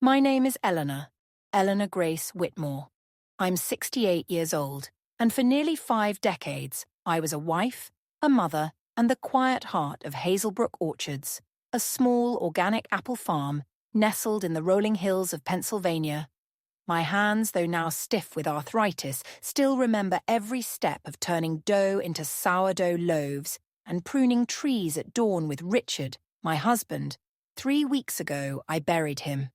My name is Eleanor Grace Whitmore. I'm 68 years old, and for nearly 5 decades, I was a wife, a mother, and the quiet heart of Hazelbrook Orchards, a small organic apple farm nestled in the rolling hills of Pennsylvania. My hands, though now stiff with arthritis, still remember every step of turning dough into sourdough loaves and pruning trees at dawn with Richard, my husband. 3 weeks ago, I buried him.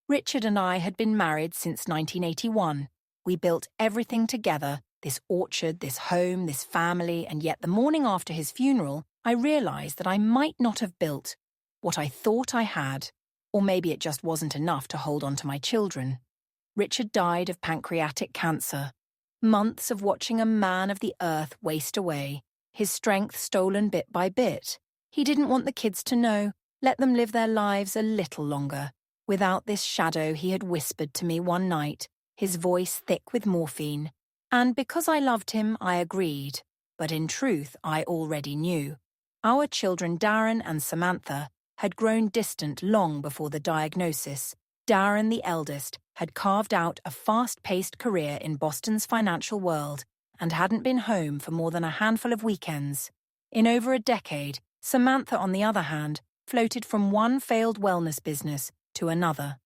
Richard and I had been married since 1981. We built everything together, this orchard, this home, this family, and yet the morning after his funeral, I realized that I might not have built what I thought I had, or maybe it just wasn't enough to hold on to my children. Richard died of pancreatic cancer. Months of watching a man of the earth waste away, his strength stolen bit by bit. He didn't want the kids to know, let them live their lives a little longer. Without this shadow, he had whispered to me one night, his voice thick with morphine. And because I loved him, I agreed. But in truth, I already knew. Our children, Darren and Samantha, had grown distant long before the diagnosis. Darren, the eldest, had carved out a fast-paced career in Boston's financial world and hadn't been home for more than a handful of weekends. In over a decade, Samantha, on the other hand, floated from one failed wellness business to another,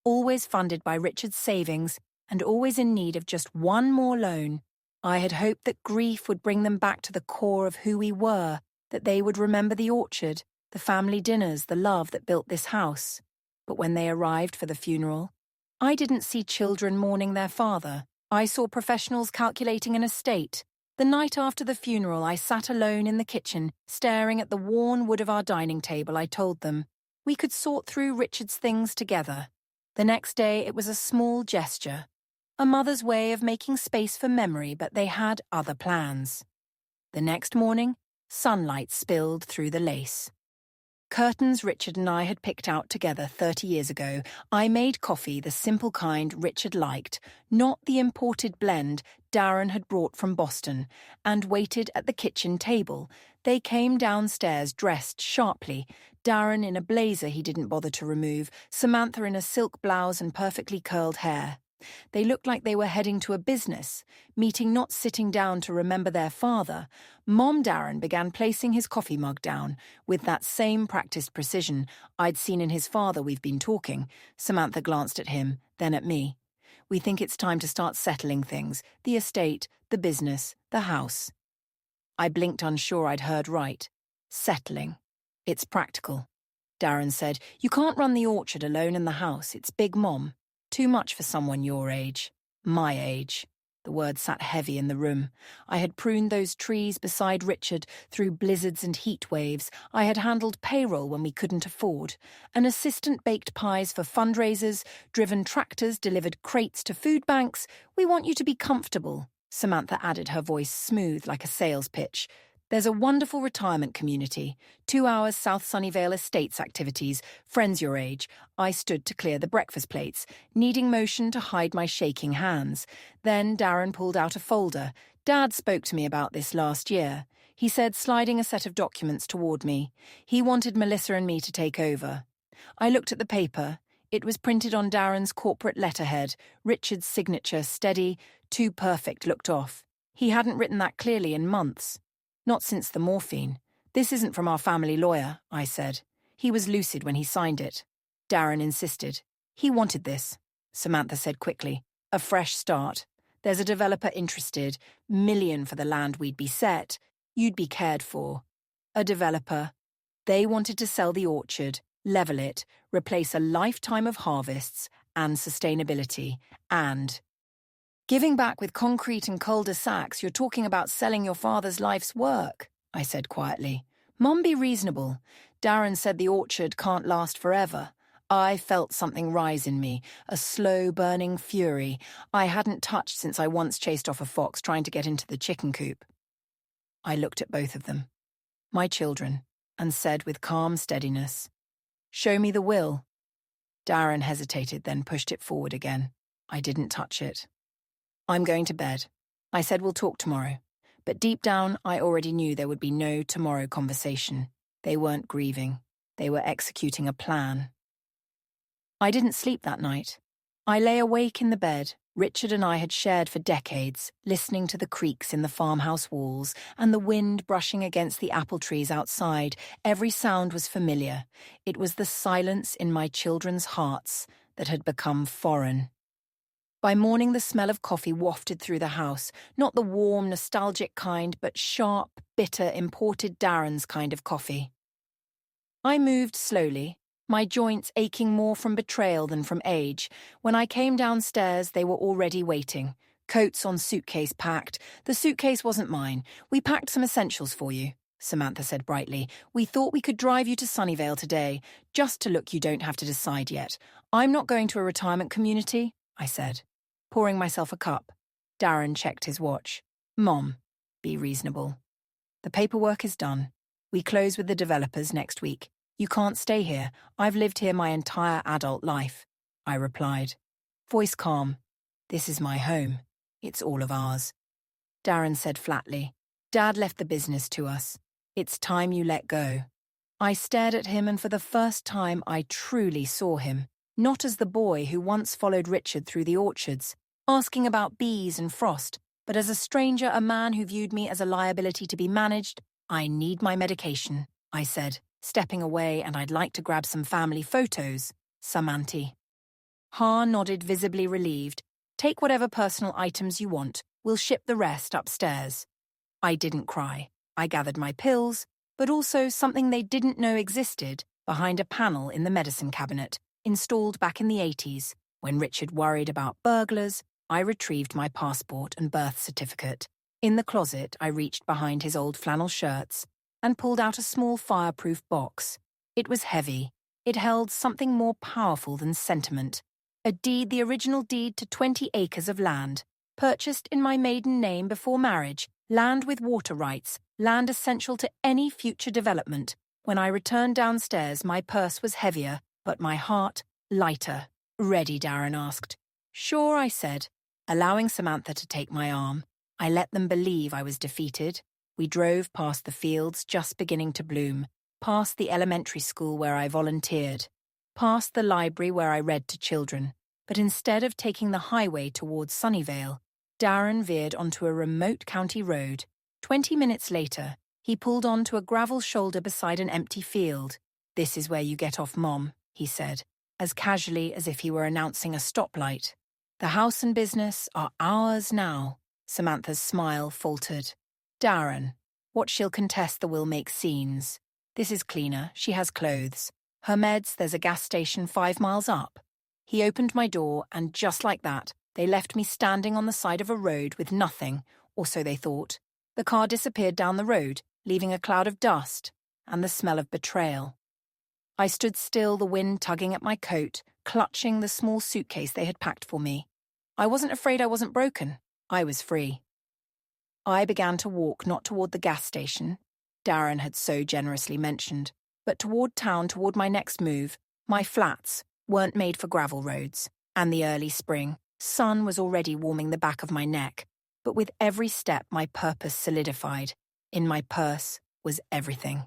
always funded by Richard's savings and always in need of just one more loan. I had hoped that grief would bring them back to the core of who we were, that they would remember the orchard, the family dinners, the love that built this house. But when they arrived for the funeral, I didn't see children mourning their father. I saw professionals calculating an estate. The night after the funeral, I sat alone in the kitchen, staring at the worn wood of our dining table. I told them we could sort through Richard's things together. The next day, it was a small gesture, a mother's way of making space for memory, but they had other plans. The next morning, sunlight spilled through the lace. Curtains Richard and I had picked out together 30 years ago. I made coffee, the simple kind Richard liked, not the imported blend Darren had brought from Boston, and waited at the kitchen table. They came downstairs dressed sharply, Darren in a blazer he didn't bother to remove, Samantha in a silk blouse and perfectly curled hair. They looked like they were heading to a business, meeting not sitting down to remember their father. Mom Darren began placing his coffee mug down, with that same practiced precision I'd seen in his father. We've been talking. Samantha glanced at him, then at me. We think it's time to start settling things, the estate, the business, the house. I blinked, unsure I'd heard right. Settling. It's practical. Darren said, you can't run the orchard alone in the house. It's big, Mom. Too much for someone your age. My age. The word sat heavy in the room. I had pruned those trees beside Richard through blizzards and heat waves. I had handled payroll when we couldn't afford. An assistant baked pies for fundraisers, driven tractors, delivered crates to food banks. We want you to be comfortable, Samantha added, her voice smooth like a sales pitch. There's a wonderful retirement community, 2 hours South Sunnyvale Estates activities, friends your age. I stood to clear the breakfast plates, needing motion to hide my shaking hands. Then Darren pulled out a folder. Dad spoke to me about this last year, he said, sliding a set of documents toward me. He wanted Melissa and me to take over. I looked at the paper. It was printed on Darren's corporate letterhead, Richard's signature steady, too perfect, looked off. He hadn't written that clearly in months. Not since the morphine. This isn't from our family lawyer, I said. He was lucid when he signed it. Darren insisted. He wanted this, Samantha said quickly. A fresh start. There's a developer interested. $1 million for the land we'd be set. You'd be cared for. A developer. They wanted to sell the orchard, level it, replace a lifetime of harvests and sustainability, and giving back with concrete and cul-de-sacs. You're talking about selling your father's life's work, I said quietly. Mom, be reasonable. Darren said the orchard can't last forever. I felt something rise in me, a slow-burning fury I hadn't touched since I once chased off a fox trying to get into the chicken coop. I looked at both of them, my children, and said with calm steadiness, show me the will. Darren hesitated, then pushed it forward again. I didn't touch it. I'm going to bed. I said we'll talk tomorrow. But deep down, I already knew there would be no tomorrow conversation. They weren't grieving. They were executing a plan. I didn't sleep that night. I lay awake in the bed Richard and I had shared for decades, listening to the creaks in the farmhouse walls and the wind brushing against the apple trees outside. Every sound was familiar. It was the silence in my children's hearts that had become foreign. By morning, the smell of coffee wafted through the house, not the warm, nostalgic kind, but sharp, bitter, imported Darren's kind of coffee. I moved slowly, my joints aching more from betrayal than from age. When I came downstairs, they were already waiting. Coats on suitcase packed. The suitcase wasn't mine. We packed some essentials for you, Samantha said brightly. We thought we could drive you to Sunnyvale today, just to look you don't have to decide yet. I'm not going to a retirement community, I said, pouring myself a cup. Darren checked his watch. Mom, be reasonable. The paperwork is done. We close with the developers next week. You can't stay here. I've lived here my entire adult life, I replied. Voice calm. This is my home. It's all of ours. Darren said flatly. Dad left the business to us. It's time you let go. I stared at him, and for the first time I truly saw him, not as the boy who once followed Richard through the orchards, asking about bees and frost, but as a stranger, a man who viewed me as a liability to be managed. I need my medication, I said, stepping away, and I'd like to grab some family photos, Samanti. Ha nodded, visibly relieved. Take whatever personal items you want. We'll ship the rest upstairs. I didn't cry. I gathered my pills, but also something they didn't know existed behind a panel in the medicine cabinet, installed back in the 80s. When Richard worried about burglars, I retrieved my passport and birth certificate. In the closet, I reached behind his old flannel shirts and pulled out a small fireproof box. It was heavy. It held something more powerful than sentiment. A deed, the original deed to 20 acres of land, purchased in my maiden name before marriage, land with water rights, land essential to any future development. When I returned downstairs, my purse was heavier, but my heart lighter. Ready, Darren asked. Sure, I said, allowing Samantha to take my arm. I let them believe I was defeated. We drove past the fields just beginning to bloom, past the elementary school where I volunteered, past the library where I read to children. But instead of taking the highway towards Sunnyvale, Darren veered onto a remote county road. 20 minutes later, he pulled onto a gravel shoulder beside an empty field. This is where you get off, Mom, he said, as casually as if he were announcing a stoplight. The house and business are ours now. Samantha's smile faltered. Darren, what she'll contest the will make scenes. This is cleaner, she has clothes. Her meds, there's a gas station 5 miles up. He opened my door, and just like that, they left me standing on the side of a road with nothing, or so they thought. The car disappeared down the road, leaving a cloud of dust and the smell of betrayal. I stood still, the wind tugging at my coat, clutching the small suitcase they had packed for me. I wasn't afraid I wasn't broken. I was free. I began to walk not toward the gas station Darren had so generously mentioned, but toward town, toward my next move. My flats weren't made for gravel roads, and the early spring sun was already warming the back of my neck. But with every step, my purpose solidified. In my purse was everything.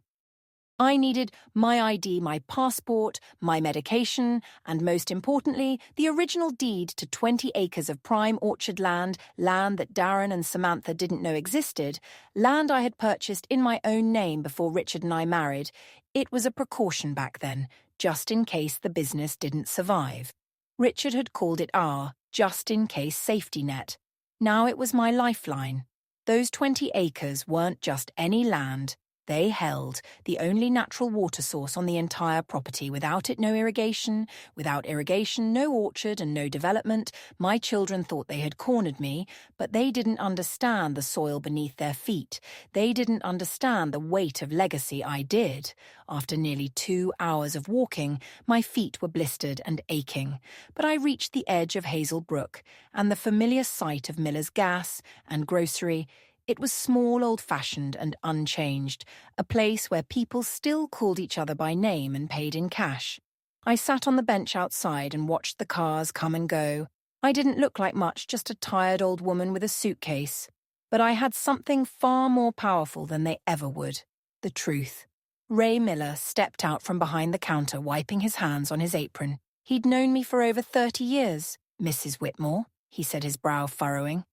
I needed my ID, my passport, my medication, and most importantly, the original deed to 20 acres of prime orchard land, land that Darren and Samantha didn't know existed, land I had purchased in my own name before Richard and I married. It was a precaution back then, just in case the business didn't survive. Richard had called it our just-in-case safety net. Now it was my lifeline. Those 20 acres weren't just any land. They held the only natural water source on the entire property. Without it, no irrigation. Without irrigation, no orchard and no development. My children thought they had cornered me, but they didn't understand the soil beneath their feet. They didn't understand the weight of legacy. I did. After nearly 2 hours of walking, my feet were blistered and aching. But I reached the edge of Hazel Brook, and the familiar sight of Miller's gas and grocery. It was small, old-fashioned and unchanged, a place where people still called each other by name and paid in cash. I sat on the bench outside and watched the cars come and go. I didn't look like much, just a tired old woman with a suitcase. But I had something far more powerful than they ever would: the truth. Ray Miller stepped out from behind the counter, wiping his hands on his apron. He'd known me for over 30 years. Mrs. Whitmore, he said, his brow furrowing.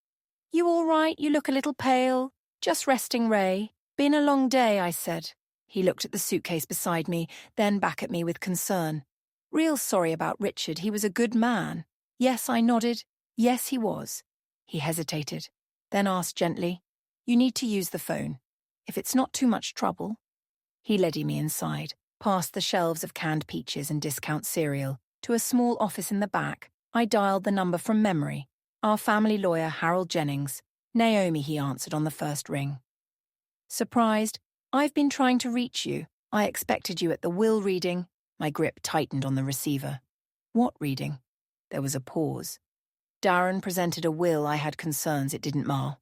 You all right? You look a little pale. Just resting, Ray. Been a long day, I said. He looked at the suitcase beside me, then back at me with concern. Real sorry about Richard. He was a good man. Yes, I nodded. Yes, he was. He hesitated, then asked gently, You need to use the phone. If it's not too much trouble. He led me inside, past the shelves of canned peaches and discount cereal, to a small office in the back. I dialed the number from memory. Our family lawyer, Harold Jennings. Naomi, he answered on the first ring. Surprised, I've been trying to reach you. I expected you at the will reading. My grip tightened on the receiver. What reading? There was a pause. Darren presented a will. I had concerns it didn't mar.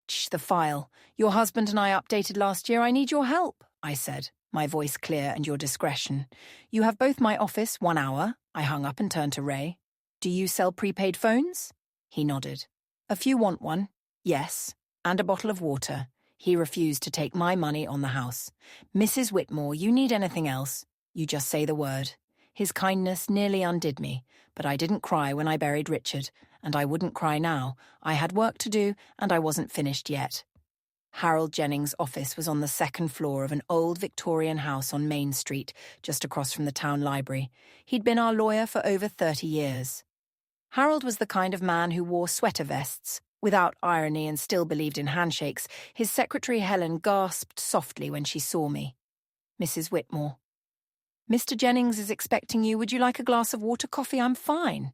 Shh, the file. Your husband and I updated last year. I need your help, I said, my voice clear and your discretion. You have both my office, 1 hour. I hung up and turned to Ray. Do you sell prepaid phones? He nodded. A few want one. Yes. And a bottle of water. He refused to take my money on the house. Mrs. Whitmore, you need anything else? You just say the word. His kindness nearly undid me, but I didn't cry when I buried Richard, and I wouldn't cry now. I had work to do, and I wasn't finished yet. Harold Jennings' office was on the second floor of an old Victorian house on Main Street, just across from the town library. He'd been our lawyer for over 30 years. Harold was the kind of man who wore sweater vests. Without irony and still believed in handshakes, his secretary Helen gasped softly when she saw me. Mrs. Whitmore. Mr. Jennings is expecting you. Would you like a glass of water, coffee? I'm fine.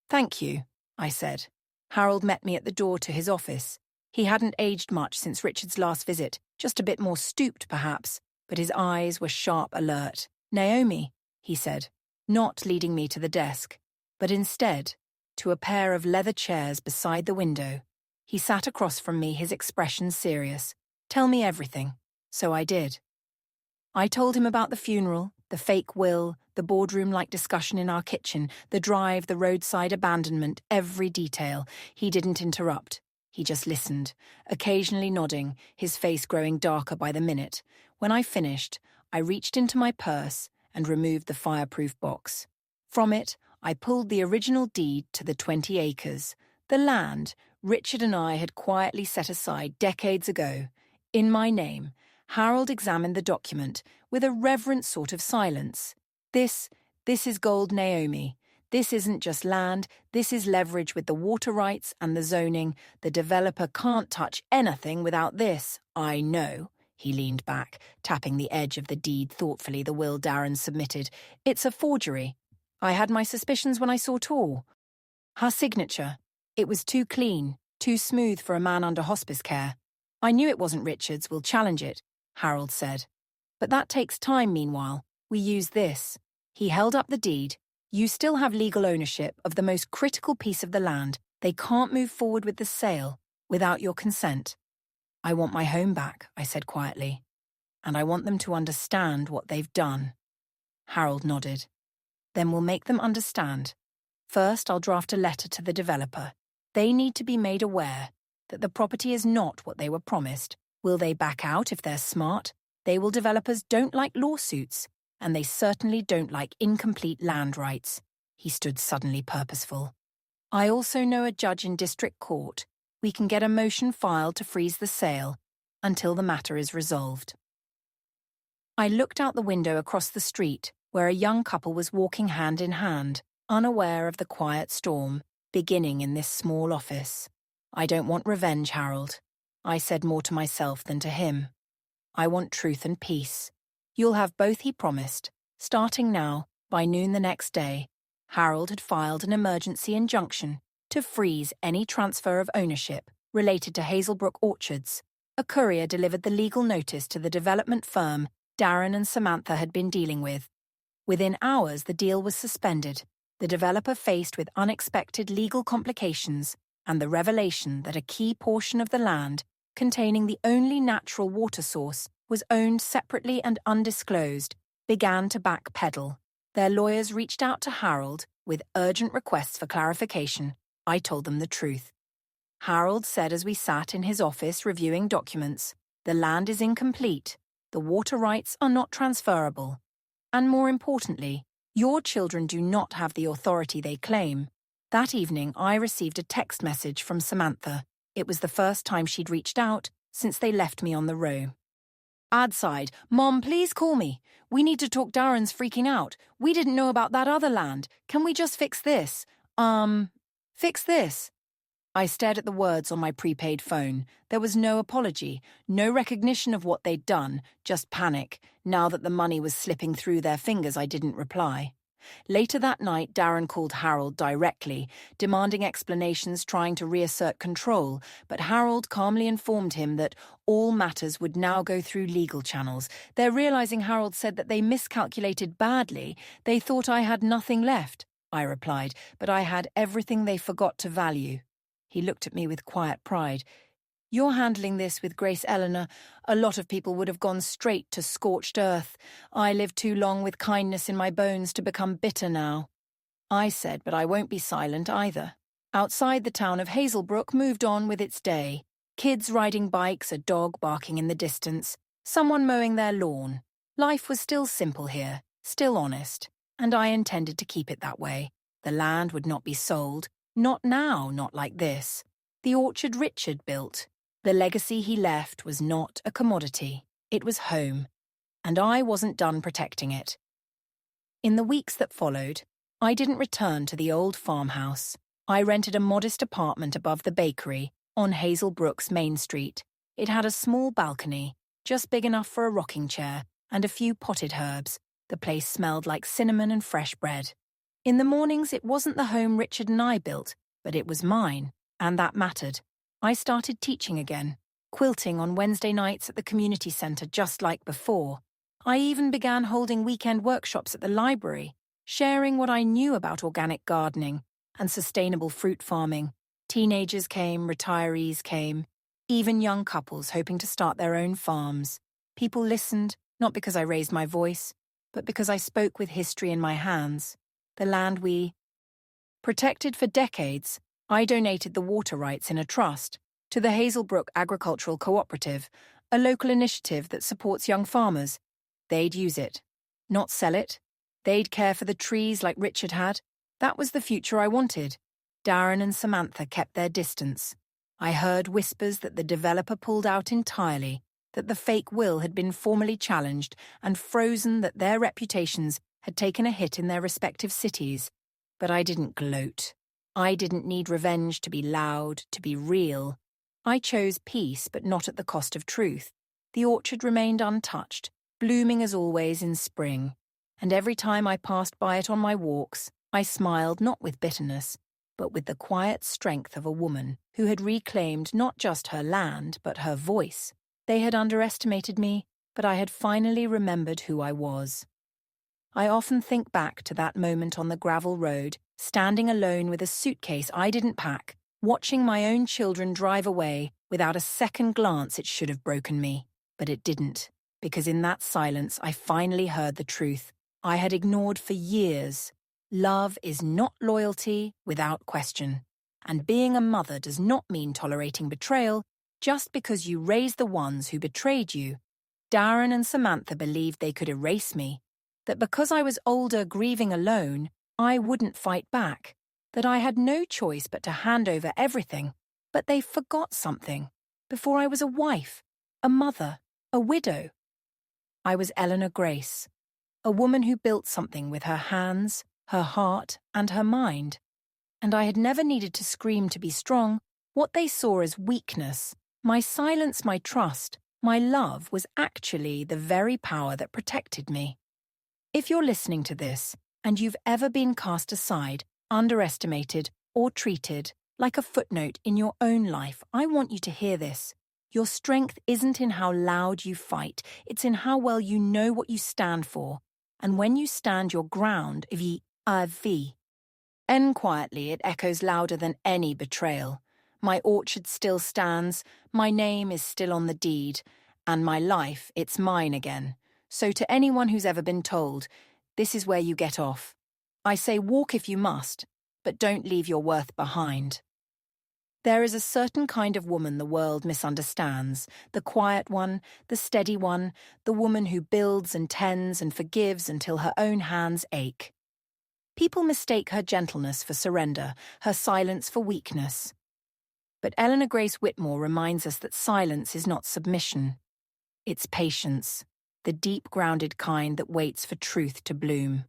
Thank you, I said. Harold met me at the door to his office. He hadn't aged much since Richard's last visit, just a bit more stooped perhaps, but his eyes were sharp, alert. Naomi, he said, not leading me to the desk, but instead to a pair of leather chairs beside the window. He sat across from me, his expression serious. Tell me everything. So I did. I told him about the funeral, the fake will, the boardroom-like discussion in our kitchen, the drive, the roadside abandonment, every detail. He didn't interrupt. He just listened, occasionally nodding, his face growing darker by the minute. When I finished, I reached into my purse and removed the fireproof box. From it, I pulled the original deed to the 20 acres, the land Richard and I had quietly set aside decades ago. In my name, Harold examined the document with a reverent sort of silence. This is gold, Naomi. This isn't just land, this is leverage with the water rights and the zoning. The developer can't touch anything without this. I know. He leaned back, tapping the edge of the deed thoughtfully, the will Darren submitted. It's a forgery. I had my suspicions when I saw it all. Her signature. It was too clean, too smooth for a man under hospice care. I knew it wasn't Richard's. We'll challenge it, Harold said. But that takes time, meanwhile. We use this. He held up the deed. You still have legal ownership of the most critical piece of the land. They can't move forward with the sale without your consent. I want my home back, I said quietly. And I want them to understand what they've done. Harold nodded. Then we'll make them understand. First, I'll draft a letter to the developer. They need to be made aware that the property is not what they were promised. Will they back out if they're smart? Developers don't like lawsuits, and they certainly don't like incomplete land rights. He stood suddenly purposeful. I also know a judge in district court. We can get a motion filed to freeze the sale until the matter is resolved. I looked out the window across the street, where a young couple was walking hand in hand, unaware of the quiet storm beginning in this small office. I don't want revenge, Harold. I said more to myself than to him. I want truth and peace. You'll have both, he promised. Starting now, by noon the next day, Harold had filed an emergency injunction to freeze any transfer of ownership related to Hazelbrook Orchards. A courier delivered the legal notice to the development firm Darren and Samantha had been dealing with. Within hours, the deal was suspended, the developer faced with unexpected legal complications and the revelation that a key portion of the land, containing the only natural water source, was owned separately and undisclosed, began to backpedal. Their lawyers reached out to Harold with urgent requests for clarification. I told them the truth. Harold said as we sat in his office reviewing documents, the land is incomplete, the water rights are not transferable, and more importantly, Your children do not have the authority they claim. That evening, I received a text message from Samantha. It was the first time she'd reached out since they left me on the row. Ad side, Mom, please call me. We need to talk. Darren's freaking out. We didn't know about that other land. Can we just fix this? Fix this. I stared at the words on my prepaid phone. There was no apology, no recognition of what they'd done, just panic. Now that the money was slipping through their fingers, I didn't reply. Later that night, Darren called Harold directly, demanding explanations, trying to reassert control, but Harold calmly informed him that all matters would now go through legal channels. They're realizing, Harold said, that they miscalculated badly. They thought I had nothing left, I replied, but I had everything they forgot to value. He looked at me with quiet pride. You're handling this with grace, Eleanor. A lot of people would have gone straight to scorched earth. I lived too long with kindness in my bones to become bitter now. I said, but I won't be silent either. Outside the town of Hazelbrook moved on with its day. Kids riding bikes, a dog barking in the distance, someone mowing their lawn. Life was still simple here, still honest, and I intended to keep it that way. The land would not be sold. Not now, not like this. The orchard Richard built. The legacy he left was not a commodity. It was home, and I wasn't done protecting it. In the weeks that followed, I didn't return to the old farmhouse. I rented a modest apartment above the bakery on Hazelbrook's Main Street. It had a small balcony, just big enough for a rocking chair, and a few potted herbs. The place smelled like cinnamon and fresh bread. In the mornings, it wasn't the home Richard and I built, but it was mine, and that mattered. I started teaching again, quilting on Wednesday nights at the community centre just like before. I even began holding weekend workshops at the library, sharing what I knew about organic gardening and sustainable fruit farming. Teenagers came, retirees came, even young couples hoping to start their own farms. People listened, not because I raised my voice, but because I spoke with history in my hands. The land we protected for decades. I donated the water rights in a trust to the Hazelbrook Agricultural Cooperative, a local initiative that supports young farmers. They'd use it, not sell it. They'd care for the trees like Richard had. That was the future I wanted. Darren and Samantha kept their distance. I heard whispers that the developer pulled out entirely, that the fake will had been formally challenged and frozen, that their reputations had taken a hit in their respective cities. But I didn't gloat. I didn't need revenge to be loud, to be real. I chose peace, but not at the cost of truth. The orchard remained untouched, blooming as always in spring. And every time I passed by it on my walks, I smiled not with bitterness, but with the quiet strength of a woman who had reclaimed not just her land, but her voice. They had underestimated me, but I had finally remembered who I was. I often think back to that moment on the gravel road, standing alone with a suitcase I didn't pack, watching my own children drive away without a second glance. It should have broken me, but it didn't, because in that silence I finally heard the truth I had ignored for years. Love is not loyalty without question, and being a mother does not mean tolerating betrayal just because you raised the ones who betrayed you. Darren and Samantha believed they could erase me, that because I was older, grieving alone, I wouldn't fight back, that I had no choice but to hand over everything. But they forgot something. Before I was a wife, a mother, a widow, I was Eleanor Grace, a woman who built something with her hands, her heart, and her mind. And I had never needed to scream to be strong. What they saw as weakness, my silence, my trust, my love, was actually the very power that protected me. If you're listening to this, and you've ever been cast aside, underestimated, or treated like a footnote in your own life, I want you to hear this. Your strength isn't in how loud you fight, it's in how well you know what you stand for. And when you stand your ground, and quietly, it echoes louder than any betrayal. My orchard still stands, my name is still on the deed, and my life, it's mine again. So to anyone who's ever been told, this is where you get off, I say walk if you must, but don't leave your worth behind. There is a certain kind of woman the world misunderstands, the quiet one, the steady one, the woman who builds and tends and forgives until her own hands ache. People mistake her gentleness for surrender, her silence for weakness. But Eleanor Grace Whitmore reminds us that silence is not submission. It's patience, the deep-grounded kind that waits for truth to bloom.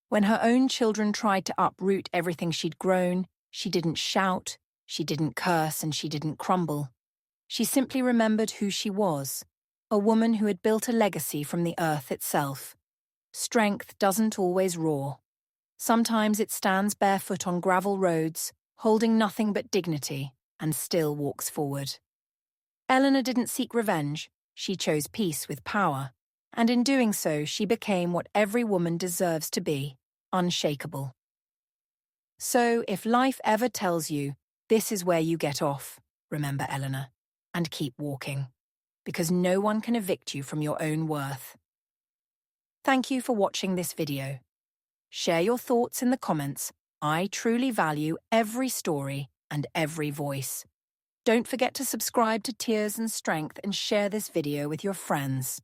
When her own children tried to uproot everything she'd grown, she didn't shout, she didn't curse, and she didn't crumble. She simply remembered who she was, a woman who had built a legacy from the earth itself. Strength doesn't always roar. Sometimes it stands barefoot on gravel roads, holding nothing but dignity, and still walks forward. Eleanor didn't seek revenge, she chose peace with power, and in doing so she became what every woman deserves to be, unshakable. So if life ever tells you, this is where you get off, remember Eleanor, and keep walking, because no one can evict you from your own worth. Thank you for watching this video. Share your thoughts in the comments. I truly value every story and every voice. Don't forget to subscribe to Tears and Strength and share this video with your friends.